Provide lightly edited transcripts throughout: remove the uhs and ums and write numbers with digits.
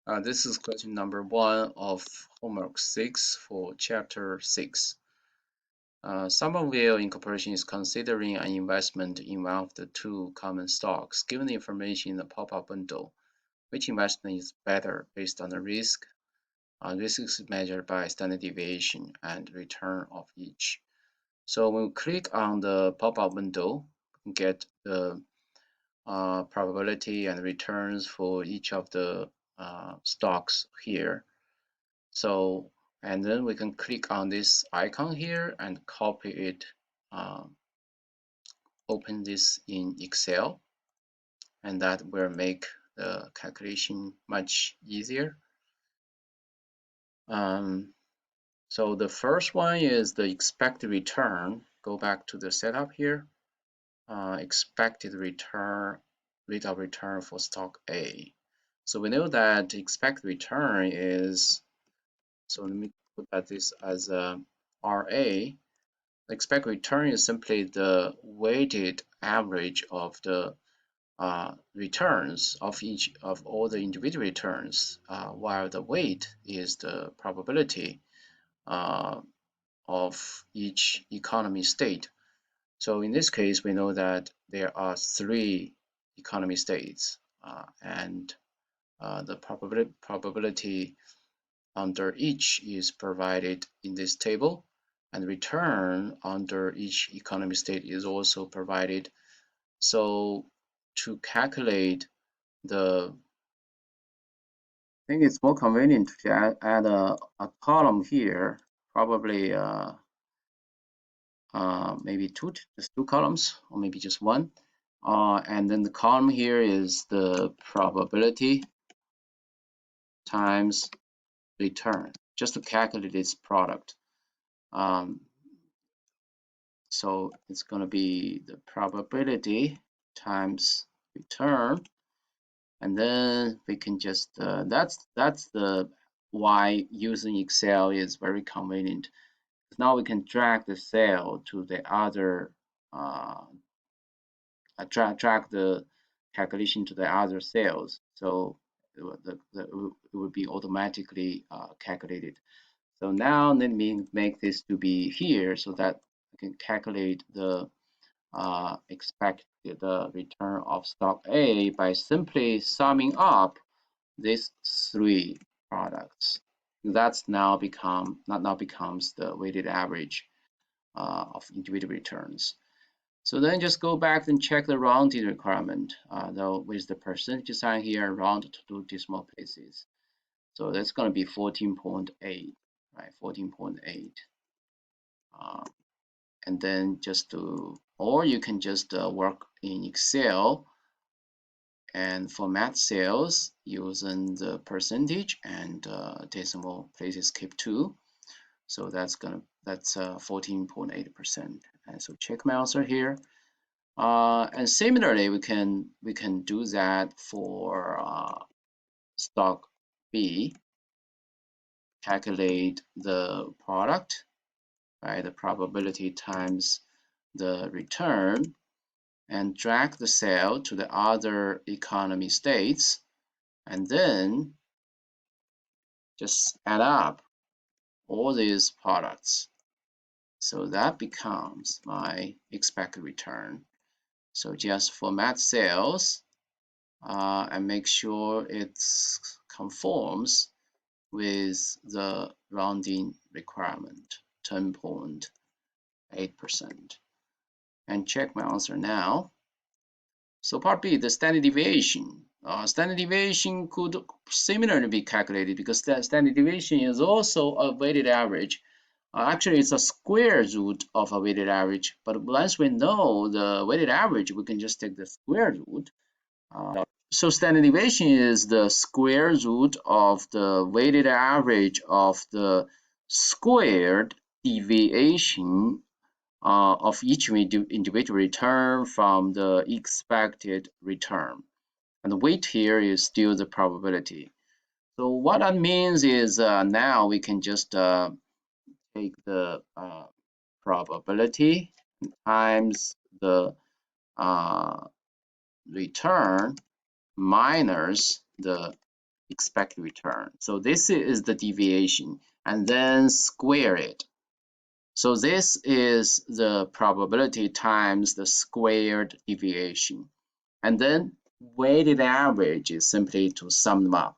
This is question number 1 of homework 6 for chapter 6. Somerville Incorporation is considering an investment in one of the two common stocks. Given the information in the pop-up window, which investment is better based on the risk? Risk is measured by standard deviation and return of each. So when we click on the pop-up window, we get the probability and returns for each of the stocks here. So, and then we can click on this icon here and copy it, open this in Excel, and that will make the calculation much easier. So the first one is the expected return. Go back to the setup here. Expected return, rate of return for stock A. So we know that expected return is, so let me put that this as a RA. Expected return is simply the weighted average of the returns of each of all the individual returns, while the weight is the probability of each economy state. So in this case, we know that there are 3 economy states, and the probability under each is provided in this table, and return under each economy state is also provided. So to calculate the, I think it's more convenient to add a column here, probably maybe just two columns, or maybe just one. And then the column here is the probability times return, just to calculate its product. So it's going to be the probability times return, and then we can just that's the why using Excel is very convenient. Now we can drag the cell to the other drag the calculation to the other cells, so it will be automatically calculated. So now let me make this to be here so that I can calculate the expected return of stock A by simply summing up these 3 products. That's now becomes the weighted average of individual returns. So then just go back and check the rounding requirement, though with the percentage sign here, round to 2 decimal places. So that's going to be 14.8, right? 14.8. And then just to, or you can just work in Excel and format cells using the percentage and decimal places keep 2. So that's 14.8%. And so check my answer here. And similarly, we can do that for stock B. Calculate the product, right? The probability times the return, and drag the cell to the other economy states, and then just add up all these products. So that becomes my expected return. So just format cells and make sure it conforms with the rounding requirement, 10.8%. And check my answer now. So part B, the standard deviation. Standard deviation could similarly be calculated because the standard deviation is also a weighted average. Actually, it's a square root of a weighted average, but once we know the weighted average, we can just take the square root. So standard deviation is the square root of the weighted average of the squared deviation of each individual return from the expected return. And the weight here is still the probability. So what that means is now we can just take the probability times the return minus the expected return. So this is the deviation, and then square it. So this is the probability times the squared deviation. And then weighted average is simply to sum them up.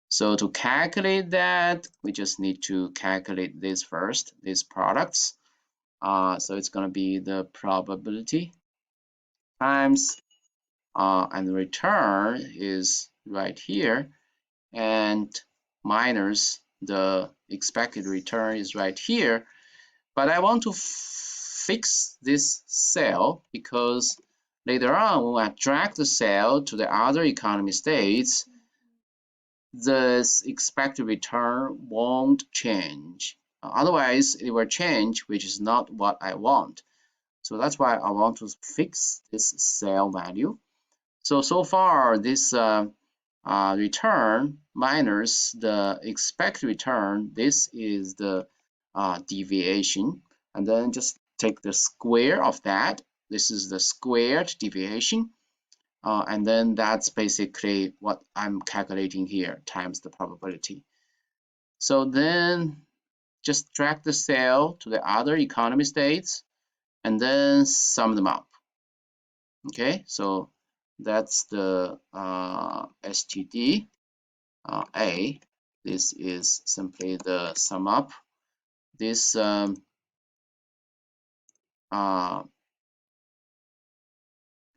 So to calculate that, we just need to calculate this first, these products. So it's going to be the probability times, and the return is right here, and minus the expected return is right here. But I want to fix this cell because later on when I drag the cell to the other economy states, this expected return won't change. Otherwise, it will change, which is not what I want. So that's why I want to fix this cell value. So far, this return minus the expected return, this is the deviation. And then just take the square of that. This is the squared deviation. And then that's basically what I'm calculating here times the probability. So then just drag the cell to the other economy states and then sum them up. Okay, so that's the STD A. This is simply the sum up. This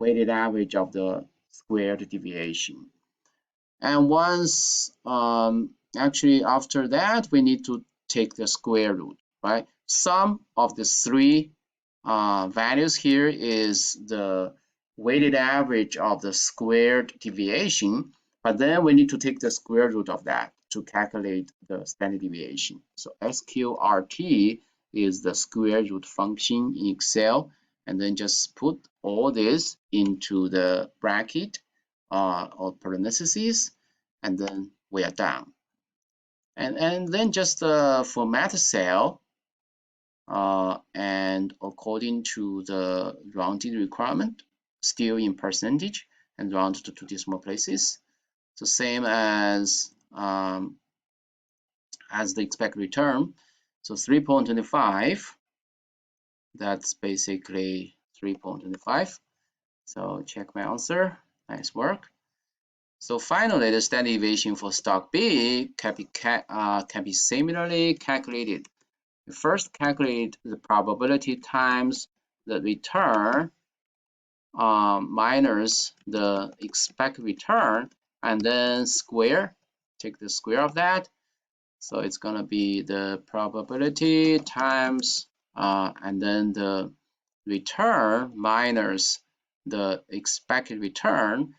weighted average of the squared deviation. And once, actually after that, we need to take the square root, right? Sum of the three values here is the weighted average of the squared deviation, but then we need to take the square root of that to calculate the standard deviation. So SQRT is the square root function in Excel, and then just put all this into the bracket or parentheses, and then we are done. And then just format the cell, and according to the rounded requirement, still in percentage and round to two decimal places. So same as the expected return. So 3.25, that's basically 3.25. So check my answer. Nice work. So finally, the standard deviation for stock B can be similarly calculated. We first calculate the probability times the return minus the expected return, and then square, take the square of that. So it's going to be the probability times and then the return minus the expected return,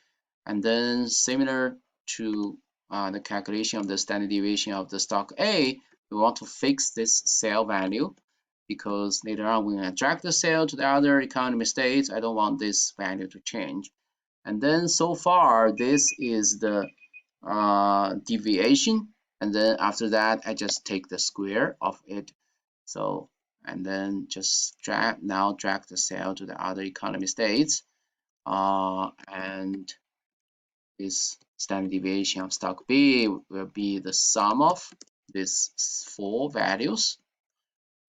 and then similar to the calculation of the standard deviation of the stock A, we want to fix this cell value because later on when I drag the cell to the other economy states, I don't want this value to change. And then so far, this is the deviation, and then after that, I just take the square of it. So, and then just drag the cell to the other economy states, and this standard deviation of stock B will be the sum of these four values.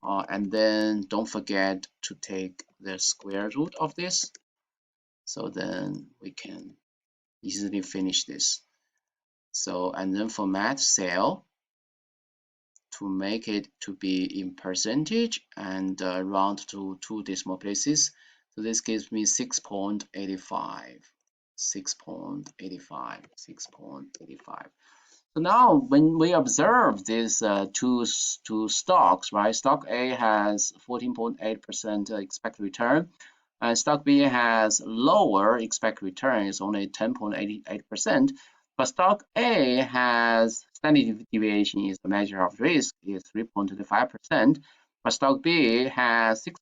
And then don't forget to take the square root of this. So then we can easily finish this. So, and then format cell to make it to be in percentage and round to two decimal places. So this gives me 6.85. 6.85, 6.85. So now when we observe these two stocks, right? Stock A has 14.8% expected return, and stock B has lower expected return, is only 10.88%. But stock A has standard deviation is the measure of risk is 3.25%, but stock B has 6.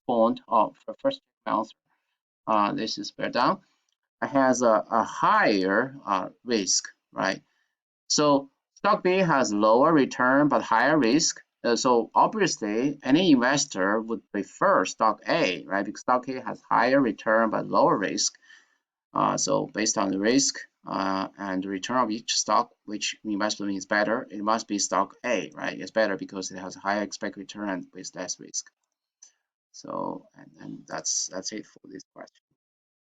First answer. This is bear down. It has a higher risk, right? So stock B has lower return but higher risk. So obviously, any investor would prefer stock A, right? Because stock A has higher return but lower risk. So based on the risk, and the return of each stock, which investment is better, it must be stock A, right? It's better because it has a higher expected return with less risk. So, and that's it for this question.